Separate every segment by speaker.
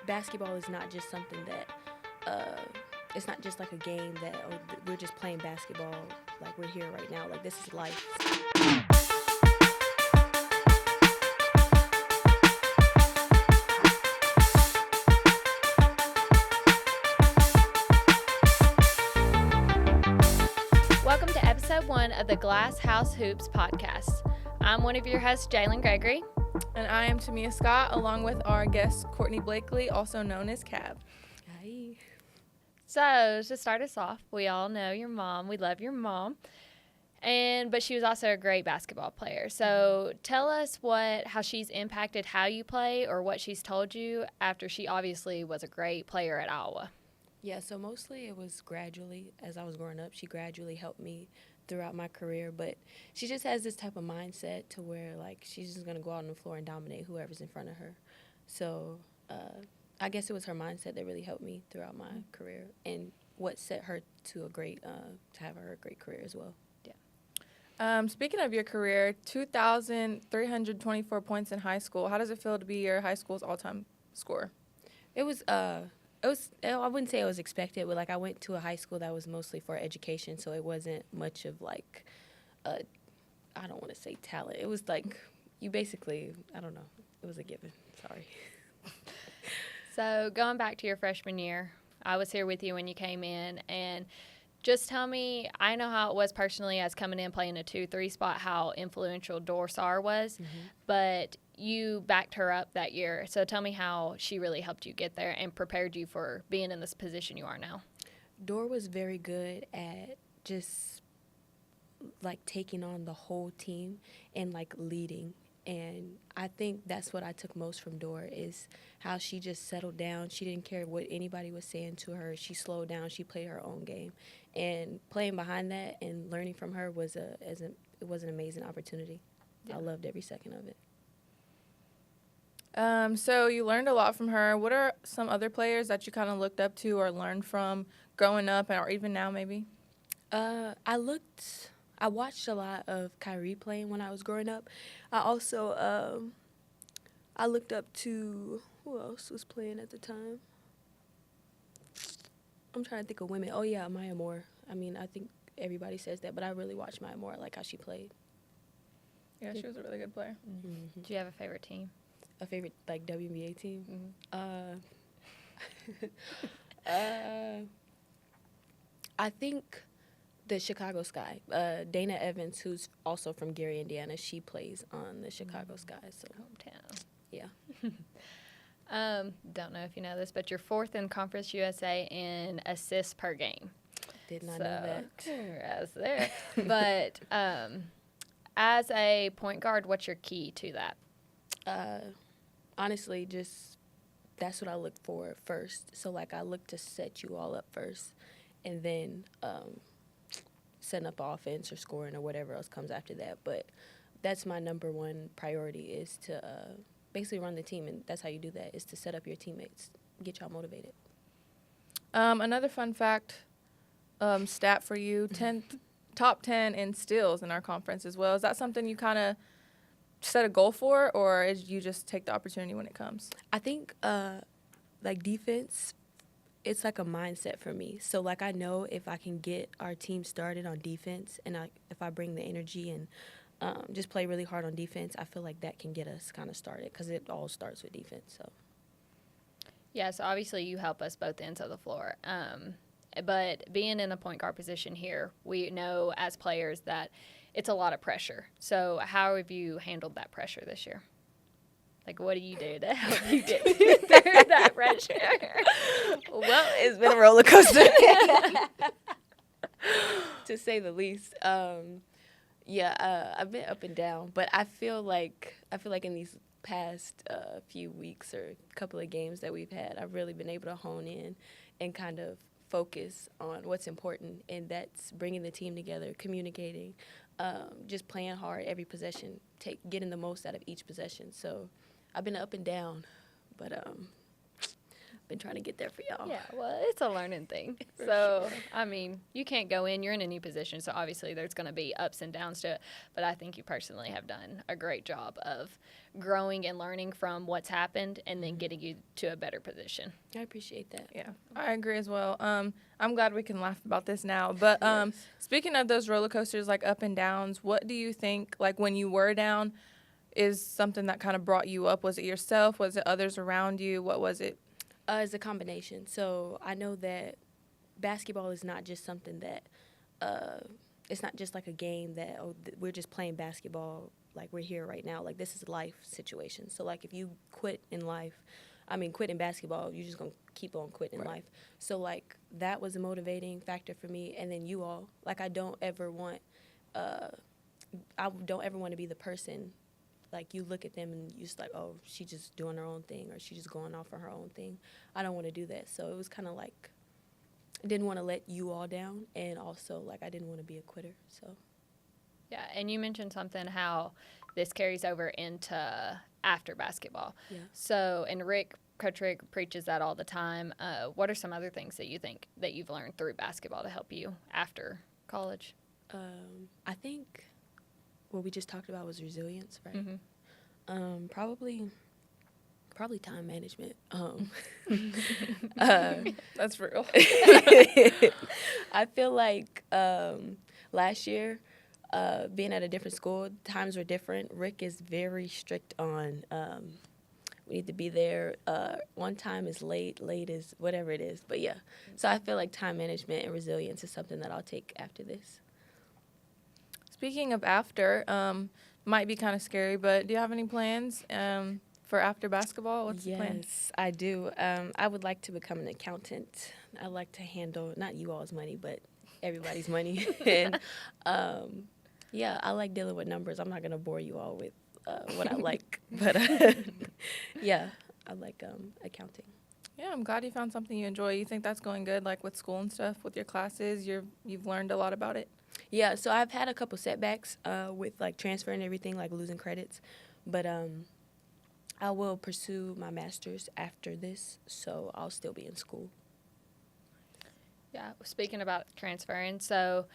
Speaker 1: basketball is not just something that it's not just like a game that we're just playing basketball like we're here right now. Like, this is life.
Speaker 2: Welcome to episode 1 of the Glass House Hoops podcast. I'm one of your hosts, Jalynn Gregory.
Speaker 3: And I am Tamia Scott, along with our guest, Courtney Blakely, also known as Cab.
Speaker 1: Hi.
Speaker 2: So, to start us off, we all know your mom. We love your mom. But she was also a great basketball player. So, tell us how she's impacted how you play or what she's told you after she obviously was a great player at Iowa.
Speaker 1: Yeah, so mostly it was gradually, as I was growing up, she gradually helped me throughout my career, but she just has this type of mindset to where, like, she's just going to go out on the floor and dominate whoever's in front of her. So I guess it was her mindset that really helped me throughout my career and what set her to to have her a great career as well.
Speaker 3: Yeah. Speaking of your career, 2,324 points in high school. How does it feel to be your high school's all-time scorer?
Speaker 1: It was I wouldn't say it was expected, but like I went to a high school that was mostly for education, so it wasn't much of like I don't want to say talent. It was like you basically, I don't know, it was a given. Sorry.
Speaker 2: So going back to your freshman year, I was here with you when you came in, and just tell me, I know how it was personally as coming in playing a 2-3 spot, how influential Dorsar was, but you backed her up that year. So tell me how she really helped you get there and prepared you for being in this position you are now.
Speaker 1: Dor was very good at just like taking on the whole team and like leading. And I think that's what I took most from Dor is how she just settled down. She didn't care what anybody was saying to her. She slowed down. She played her own game. And playing behind that and learning from her was an amazing opportunity. Yeah. I loved every second of it.
Speaker 3: So you learned a lot from her. What are some other players that you kind of looked up to or learned from growing up or even now maybe?
Speaker 1: I watched a lot of Kyrie playing when I was growing up. I also I looked up to who else was playing at the time. I'm trying to think of women. Oh yeah, Maya Moore. I mean, I think everybody says that, but I really watched Maya Moore. I like how she played.
Speaker 3: Yeah, she was a really good player.
Speaker 2: Mm-hmm. Do you have a favorite team?
Speaker 1: A favorite like WNBA team? I think the Chicago Sky. Dana Evans, who's also from Gary, Indiana, she plays on the Chicago Sky. So
Speaker 2: hometown.
Speaker 1: Yeah.
Speaker 2: Don't know if you know this, but you're 4th in Conference USA in assists per game.
Speaker 1: Did not know that.
Speaker 2: As there. But as a point guard, what's your key to that?
Speaker 1: Honestly, just that's what I look for first. So, like, I look to set you all up first, and then setting up offense or scoring or whatever else comes after that. But that's my number one priority is to basically run the team, and that's how you do that, is to set up your teammates, get y'all motivated.
Speaker 3: Another fun fact, stat for you, top 10 in steals in our conference as well. Is that something you kind of set a goal for, or is you just take the opportunity when it comes?
Speaker 1: I think, like, defense, it's like a mindset for me. So, like, I know if I can get our team started on defense and if I bring the energy and just play really hard on defense, I feel like that can get us kind of started because it all starts with defense. So,
Speaker 2: yeah, so obviously you help us both ends of the floor. But being in the point guard position here, we know as players that it's a lot of pressure. So how have you handled that pressure this year? Like, what do you do to help you get through that pressure?
Speaker 1: Well, it's been a roller coaster, to say the least. I've been up and down, but I feel like in these past few weeks or couple of games that we've had, I've really been able to hone in and kind of focus on what's important, and that's bringing the team together, communicating, just playing hard every possession, getting the most out of each possession. So I've been up and down, but been trying to get there for y'all.
Speaker 2: Yeah, well, it's a learning thing.
Speaker 1: For
Speaker 2: So,
Speaker 1: sure.
Speaker 2: I mean, you can't go in, you're in a new position, so obviously there's going to be ups and downs to it. But I think you personally have done a great job of growing and learning from what's happened and then getting you to a better position.
Speaker 1: I appreciate that.
Speaker 3: Yeah, I agree as well. I'm glad we can laugh about this now. But
Speaker 1: Yes.
Speaker 3: speaking of those roller coasters, like up and downs, what do you think, like when you were down, is something that kind of brought you up? Was it yourself? Was it others around you? What was it?
Speaker 1: It's a combination. So I know that basketball is not just something that, it's not just like a game that, we're just playing basketball, like we're here right now. Like this is a life situation. So like if you quit in basketball, you're just going to keep on quitting in life. So like that was a motivating factor for me. And then you all, like I don't ever want to be the person, like you look at them and you're just like, oh, she's just doing her own thing or she's just going off on her own thing. I don't want to do that. So it was kind of like, I didn't want to let you all down, and also like I didn't want to be a quitter. So
Speaker 2: Yeah, and you mentioned something how this carries over into after basketball.
Speaker 1: yeah.
Speaker 2: So, and Coach Rick preaches that all the time. What are some other things that you think that you've learned through basketball to help you after college?
Speaker 1: I think what we just talked about was resilience, right?
Speaker 2: Mm-hmm.
Speaker 1: Probably time management.
Speaker 3: That's real.
Speaker 1: I feel like last year, being at a different school, times were different. Rick is very strict on we need to be there. One time is late is whatever it is. But yeah, so I feel like time management and resilience is something that I'll take after this.
Speaker 3: Speaking of after, might be kind of scary, but do you have any plans for after basketball? What's the plan?
Speaker 1: Yes, I do. I would like to become an accountant. I like to handle not you all's money, but everybody's money. And yeah, I like dealing with numbers. I'm not gonna bore you all with what I like, but yeah, I like accounting.
Speaker 3: Yeah, I'm glad you found something you enjoy. You think that's going good, like with school and stuff, with your classes? You've learned a lot about it.
Speaker 1: Yeah, so I've had a couple setbacks with like transfer and everything, like losing credits, but I will pursue my master's after this, so I'll still be in school.
Speaker 2: Yeah, speaking about transferring, so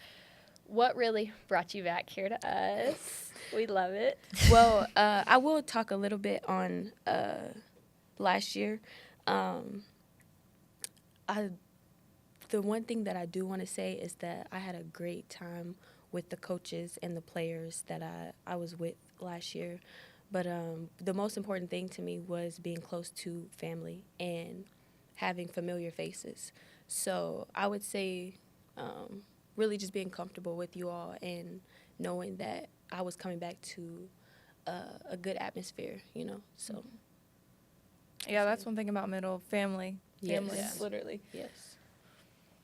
Speaker 2: what really brought you back here to us? We love it.
Speaker 1: Well, I will talk a little bit on last year. The one thing that I do want to say is that I had a great time with the coaches and the players that I was with last year. But the most important thing to me was being close to family and having familiar faces. So I would say really just being comfortable with you all and knowing that I was coming back to a good atmosphere, so.
Speaker 3: Yeah, that's one thing about middle family.
Speaker 1: Yes.
Speaker 3: Family,
Speaker 2: Yeah.
Speaker 3: literally.
Speaker 1: Yes.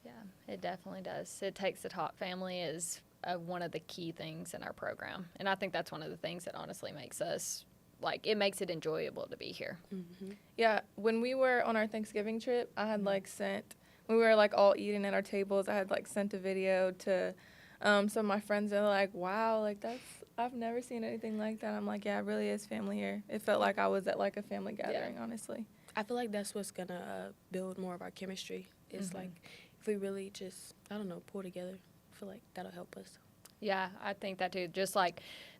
Speaker 2: Yeah, it definitely does. It takes the top. Family is one of the key things in our program. And I think that's one of the things that honestly makes us, it makes it enjoyable to be here.
Speaker 1: Mm-hmm.
Speaker 3: Yeah, when we were on our Thanksgiving trip, I had when we were all eating at our tables, I had sent a video to some of my friends, and they're like, wow, I've never seen anything like that. I'm like, yeah, it really is family here. It felt like I was at a family gathering, honestly.
Speaker 1: I feel like that's what's gonna build more of our chemistry. It's
Speaker 2: Mhm.
Speaker 1: if we really just, pull together, I feel like that'll help us.
Speaker 2: Yeah, I think that too. Just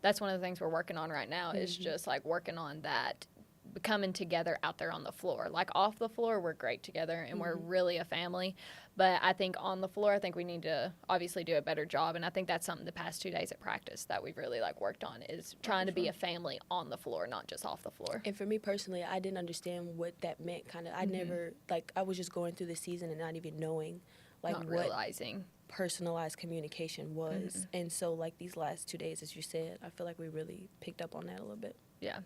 Speaker 2: that's one of the things we're working on right now is just working on that coming together out there on the floor. Off the floor, we're great together and we're really a family. But I think on the floor, I think we need to obviously do a better job. And I think that's something the past 2 days at practice that we've really worked on is trying to be a family on the floor, not just off the floor.
Speaker 1: And for me personally, I didn't understand what that meant. I never, I was just going through the season and not even knowing,
Speaker 2: Not
Speaker 1: what
Speaker 2: realizing.
Speaker 1: personalized communication was. And so, these last 2 days, as you said, I feel like we really picked up on that a little bit.
Speaker 2: Yeah.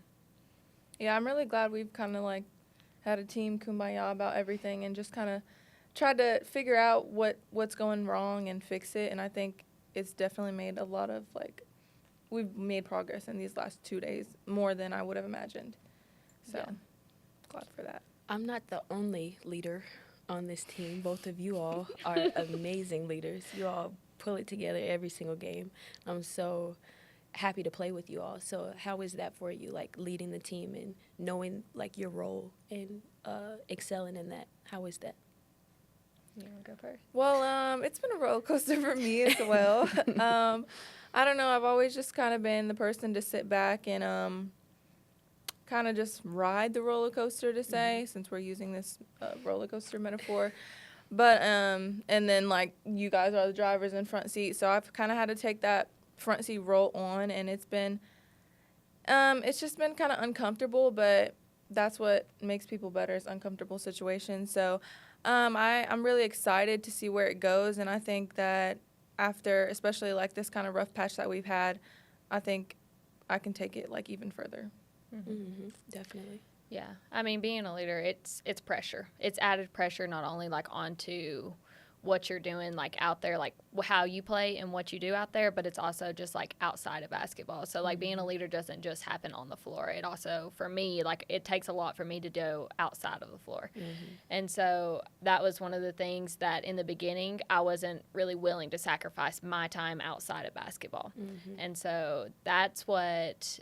Speaker 3: Yeah, I'm really glad we've kind of had a team kumbaya about everything and just kind of tried to figure out what's going wrong and fix it. And I think it's definitely made a lot of we've made progress in these last 2 days, more than I would have imagined. So
Speaker 2: Yeah.
Speaker 3: glad for that.
Speaker 1: I'm not the only leader on this team. Both of you all are amazing leaders. You all pull it together every single game. I'm so happy to play with you all. So how is that for you, like leading the team and knowing like your role and excelling in that? How is that?
Speaker 2: You want to go first?
Speaker 3: Well, it's been a roller coaster for me as well. I don't know. I've always just kind of been the person to sit back and kind of just ride the roller coaster, to say, since we're using this roller coaster metaphor. But and then like you guys are the drivers in front seat, so I've kind of had to take that front seat role on, and it's just been kind of uncomfortable, but that's what makes people better, is uncomfortable situations. So I'm really excited to see where it goes, and I think that after, especially like this kind of rough patch that we've had, I think I can take it like even further.
Speaker 1: Definitely.
Speaker 2: Yeah. I mean, being a leader, it's pressure. It's added pressure, not only like onto what you're doing like out there, like how you play and what you do out there, but it's also just like outside of basketball. So like being a leader doesn't just happen on the floor. It also, for me, like it takes a lot for me to do outside of the floor. And so that was one of the things that in the beginning I wasn't really willing to sacrifice my time outside of basketball. And so that's what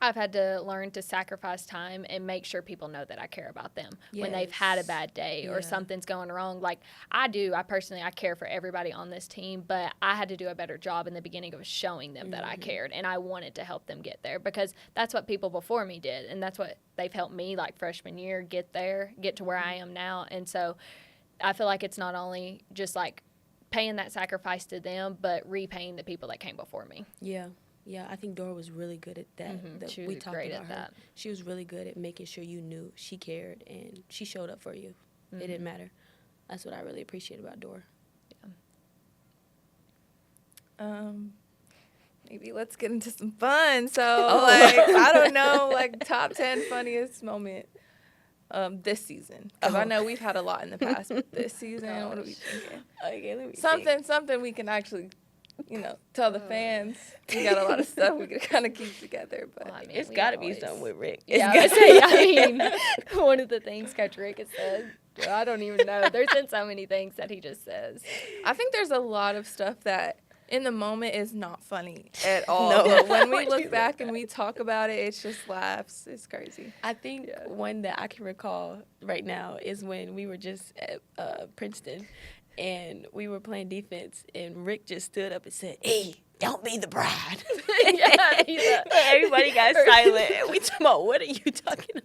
Speaker 2: I've had to learn to sacrifice time and make sure people know that I care about them when they've had a bad day or something's going wrong. Like I personally, I care for everybody on this team, but I had to do a better job in the beginning of showing them that I cared and I wanted to help them get there, because that's what people before me did. And that's what they've helped me like freshman year get to where I am now. And so I feel like it's not only just like paying that sacrifice to them, but repaying the people that came before me.
Speaker 1: Yeah, I think Dora was really good at that.
Speaker 2: She was great at that.
Speaker 1: She was really good at making sure you knew she cared and she showed up for you. It didn't matter. That's what I really appreciate about Dora.
Speaker 3: Maybe let's get into some fun. So, I don't know, like top 10 funniest moment this season. Because I know we've had a lot in the past, but this season, what are we thinking?
Speaker 1: Okay, let me
Speaker 3: Something we can actually, tell the fans. We got a lot of stuff we can kind of keep together, but
Speaker 2: Well, I mean,
Speaker 1: it's got to be something with Rick.
Speaker 2: Yeah, I mean, one of the things Coach Rick has said, I don't even know. There's been so many things that he just says.
Speaker 3: I think there's a lot of stuff that in the moment is not funny at all.
Speaker 1: No.
Speaker 3: But when we look back and we talk about it, it's just laughs. It's crazy.
Speaker 1: I think one that I can recall right now is when we were just at Princeton and we were playing defense and Rick just stood up and said, "Hey, don't be the bride." Everybody got silent. And we talking about, what are you talking about?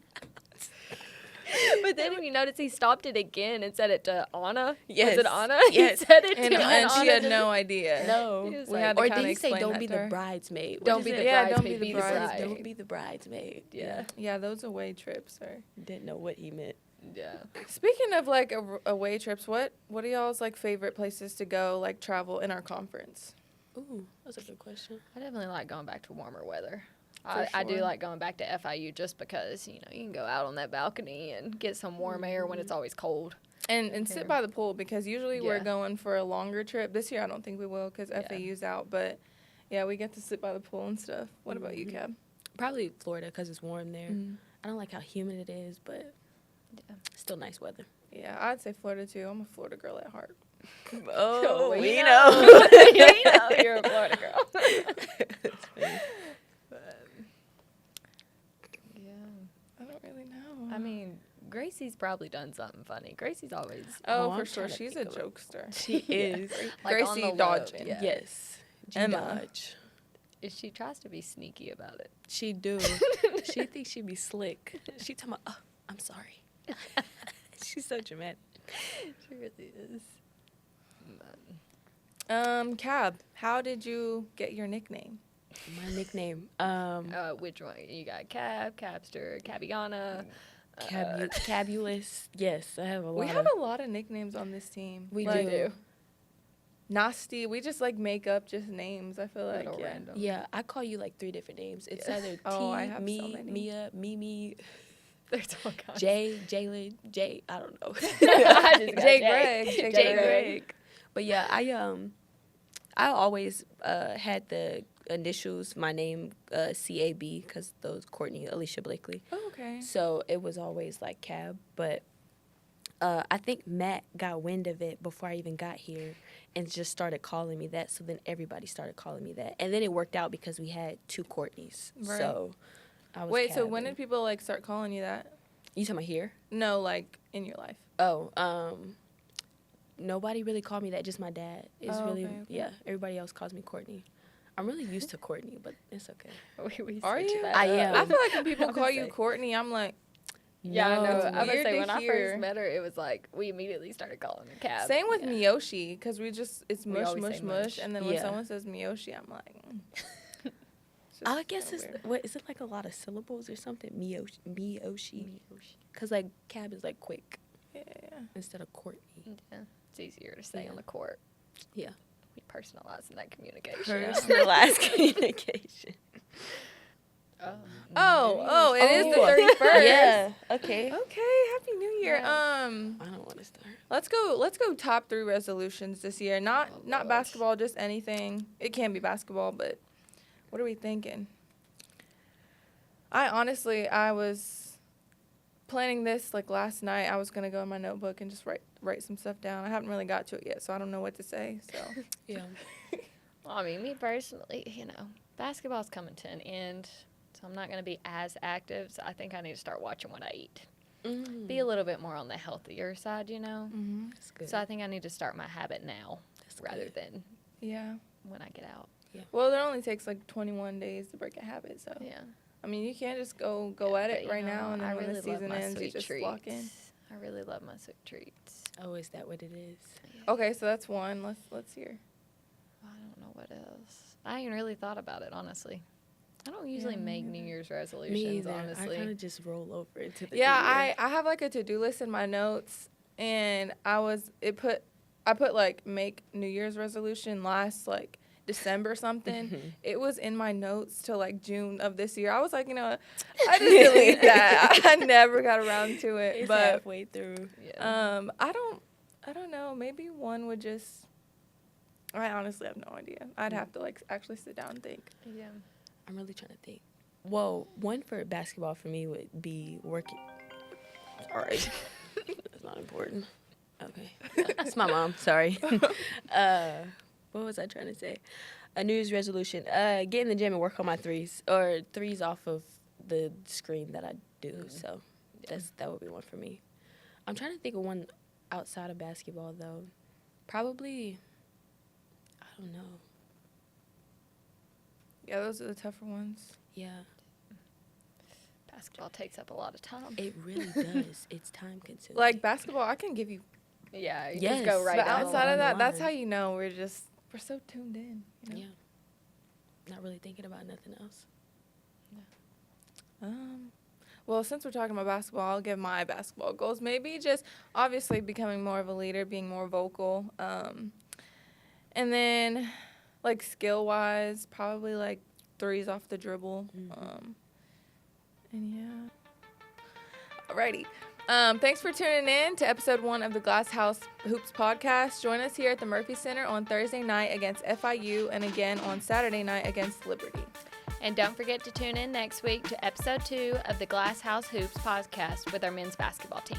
Speaker 2: But then when you notice he stopped it again and said it to Anna.
Speaker 1: Yes.
Speaker 2: Was it Anna?
Speaker 1: Yes.
Speaker 2: He said it to
Speaker 3: And
Speaker 2: Anna.
Speaker 3: she had no idea.
Speaker 1: No.
Speaker 2: He was
Speaker 3: We
Speaker 2: like,
Speaker 3: had to
Speaker 1: Or
Speaker 3: kinda
Speaker 1: did he say,
Speaker 3: explain
Speaker 1: "Don't
Speaker 3: that
Speaker 1: be
Speaker 3: to
Speaker 1: the
Speaker 3: her.
Speaker 1: bridesmaid"? What
Speaker 2: Don't
Speaker 1: is
Speaker 2: be
Speaker 1: it?
Speaker 2: the
Speaker 3: Yeah, don't
Speaker 2: bridesmaid,
Speaker 3: be the
Speaker 2: be the
Speaker 3: bride.
Speaker 2: bride.
Speaker 1: Don't be the bridesmaid.
Speaker 2: Yeah.
Speaker 3: Yeah, those away trips are.
Speaker 1: Didn't know what he meant.
Speaker 2: Yeah.
Speaker 3: Speaking of like away trips, what are y'all's like favorite places to go, like travel in our conference?
Speaker 1: Ooh, that's a good question.
Speaker 2: I definitely like going back to warmer weather.
Speaker 3: For
Speaker 2: I do
Speaker 3: sure.
Speaker 2: like going back to FIU just because, you can go out on that balcony and get some warm air when it's always cold.
Speaker 3: And sit by the pool, because usually we're
Speaker 2: Yeah.
Speaker 3: going for a longer trip. This year I don't think we will because FAU's out, but yeah, we get to sit by the pool and stuff. What about you, Cab?
Speaker 1: Probably Florida because it's warm there. I don't like how humid it is, but still nice weather.
Speaker 3: Yeah, I'd say Florida too. I'm a Florida girl at heart.
Speaker 1: Oh,
Speaker 2: we
Speaker 1: we
Speaker 2: know.
Speaker 1: know.
Speaker 2: We know you're a Florida girl.
Speaker 3: I don't really know.
Speaker 2: I mean, Gracie's probably done something funny. Gracie's always
Speaker 3: Oh,
Speaker 1: I'm
Speaker 3: for sure.
Speaker 1: trying to
Speaker 3: She's a
Speaker 1: think of it.
Speaker 3: jokester.
Speaker 1: She is.
Speaker 2: like, on
Speaker 3: Gracie
Speaker 2: the low,
Speaker 3: dodging.
Speaker 2: yeah.
Speaker 1: Yes.
Speaker 3: Emma.
Speaker 1: Dodge.
Speaker 2: She tries to be sneaky about it.
Speaker 1: She do. She thinks she be slick. She talking about, "Oh, I'm sorry." She's so dramatic.
Speaker 2: She really is.
Speaker 3: Cab, how did you get your nickname?
Speaker 1: My nickname,
Speaker 2: Which one? You got Cab, Cabster, Cabiana.
Speaker 1: Cabulous. Yes, I have a lot.
Speaker 3: We have a lot of nicknames on this team.
Speaker 1: We
Speaker 3: Like,
Speaker 1: do.
Speaker 3: Nasty. We just like make up just names. I feel like
Speaker 2: Little
Speaker 3: yeah.
Speaker 2: random.
Speaker 1: Yeah, I call you like 3 different names. It's either T,
Speaker 3: Oh, I have so
Speaker 1: me,
Speaker 3: many.
Speaker 1: Mia, Mimi,
Speaker 2: There's all kinds.
Speaker 1: Jay, Jalynn, Jay. I don't know.
Speaker 2: I just got
Speaker 3: Jay Greg. Jay
Speaker 1: Jay
Speaker 3: Greg.
Speaker 1: Greg. But yeah, I always had the initials, my name, CAB, because those Courtney Alicia Blakely.
Speaker 3: Oh, okay.
Speaker 1: So it was always like Cab. But I think Matt got wind of it before I even got here and just started calling me that. So then everybody started calling me that. And then it worked out because we had 2 Courtneys.
Speaker 3: Right.
Speaker 1: So I was
Speaker 3: Wait, so when
Speaker 1: cabbing.
Speaker 3: did people, like, start calling you that?
Speaker 1: You talking about here?
Speaker 3: No, like, in your life.
Speaker 1: Oh, nobody really called me that, just my dad. It's
Speaker 3: Oh,
Speaker 1: really,
Speaker 3: okay, okay.
Speaker 1: yeah, everybody else calls me Courtney. I'm really used to Courtney, but it's okay.
Speaker 2: We
Speaker 3: Are
Speaker 2: switched
Speaker 3: you?
Speaker 2: that
Speaker 1: I
Speaker 2: up.
Speaker 1: am.
Speaker 3: I feel like when people
Speaker 2: I
Speaker 3: call
Speaker 2: would
Speaker 3: you
Speaker 2: say-
Speaker 3: Courtney, I'm like,
Speaker 2: Yeah, I know.
Speaker 3: it's
Speaker 2: I would
Speaker 3: weird
Speaker 2: say
Speaker 3: to
Speaker 2: when I
Speaker 3: hear.
Speaker 2: first met her, it was like we immediately started calling her Cab.
Speaker 3: same with
Speaker 2: Yeah.
Speaker 3: Miyoshi, because it's
Speaker 2: We
Speaker 3: mush,
Speaker 2: always
Speaker 3: mush,
Speaker 2: say
Speaker 3: mush.
Speaker 2: mush.
Speaker 3: And then when
Speaker 1: Yeah.
Speaker 3: someone says Miyoshi, I'm like, It's just
Speaker 1: I guess
Speaker 3: kinda
Speaker 1: it's,
Speaker 3: weird.
Speaker 1: what, is it like a lot of syllables or something? Miyoshi. Because, like, cab is, like, quick
Speaker 3: Yeah.
Speaker 1: instead of Courtney.
Speaker 2: Yeah, it's easier to say
Speaker 1: Yeah.
Speaker 2: on the court.
Speaker 1: Yeah.
Speaker 2: We personalizing that communication.
Speaker 1: Personalized communication.
Speaker 3: Oh, it is the
Speaker 1: Oh.
Speaker 3: 31st.
Speaker 1: Yeah. Okay.
Speaker 3: Okay, Happy New Year.
Speaker 2: Yeah.
Speaker 1: I don't want to start.
Speaker 3: Let's go top 3 resolutions this year. Not
Speaker 2: Lord.
Speaker 3: basketball, just anything. It can be basketball, but what are we thinking? I was planning this like last night. I was gonna go in my notebook and just write some stuff down. I haven't really got to it yet, so I don't know what to say. So
Speaker 1: Yeah.
Speaker 2: Well, I mean, me personally, basketball's coming to an end, so I'm not going to be as active. So I think I need to start watching what I eat. Be a little bit more on the healthier side,
Speaker 1: That's good.
Speaker 2: So I think I need to start my habit now
Speaker 1: That's
Speaker 2: rather
Speaker 1: good.
Speaker 2: than
Speaker 3: yeah.
Speaker 2: when I get out.
Speaker 3: Well, it only takes like 21 days to break a habit. So
Speaker 2: Yeah.
Speaker 3: I mean, you can't just go at it
Speaker 2: But,
Speaker 3: right now, and then
Speaker 2: I
Speaker 3: when
Speaker 2: really
Speaker 3: the season
Speaker 2: love my
Speaker 3: ends, you
Speaker 2: sweet
Speaker 3: just
Speaker 2: treats.
Speaker 3: lock in.
Speaker 2: I really love my sweet treats.
Speaker 1: Oh, is that what it is?
Speaker 3: Okay, so that's one. Let's hear.
Speaker 2: I don't know what else. I ain't really thought about it, honestly. I don't usually
Speaker 3: me
Speaker 2: make
Speaker 3: neither.
Speaker 2: New Year's
Speaker 1: Me
Speaker 2: resolutions,
Speaker 1: either. I
Speaker 2: honestly.
Speaker 1: kind of just roll over into the
Speaker 3: Yeah,
Speaker 1: new year.
Speaker 3: I have like a to-do list in my notes, and I put like make New Year's resolution last like December something. It was in my notes till like June of this year. I was like, I just delete that. I never got around to it.
Speaker 1: It's
Speaker 3: But
Speaker 1: halfway through.
Speaker 2: Yeah.
Speaker 3: I don't know. Maybe one would just. I honestly have no idea. I'd have to like actually sit down and think.
Speaker 2: Yeah.
Speaker 1: I'm really trying to think. Well, one for basketball for me would be working. Sorry. That's not important. Okay. It's my mom. Sorry. What was I trying to say? A New Year's resolution. Get in the gym and work on my threes. Or threes off of the screen that I do. So that would be one for me. I'm trying to think of one outside of basketball, though. Probably, I don't know.
Speaker 3: Yeah, those are the tougher ones.
Speaker 1: Yeah.
Speaker 2: Basketball takes up a lot of time.
Speaker 1: It really does. It's time consuming.
Speaker 3: Like basketball, I can give you.
Speaker 2: Yeah, you
Speaker 1: Yes,
Speaker 2: just go right
Speaker 3: But
Speaker 2: down.
Speaker 3: outside
Speaker 1: on
Speaker 3: of
Speaker 1: the
Speaker 3: that, that's
Speaker 1: line.
Speaker 3: how you know we're so tuned in.
Speaker 1: Yeah. Not really thinking about nothing else.
Speaker 3: Well, since we're talking about basketball, I'll give my basketball goals. Maybe just obviously becoming more of a leader, being more vocal. And then, like, skill-wise, probably, like, threes off the dribble. And, yeah. Alrighty. Thanks for tuning in to episode 1 of the Glass House Hoops podcast. Join us here at the Murphy Center on Thursday night against FIU and again on Saturday night against Liberty.
Speaker 2: And don't forget to tune in next week to episode 2 of the Glass House Hoops podcast with our men's basketball team.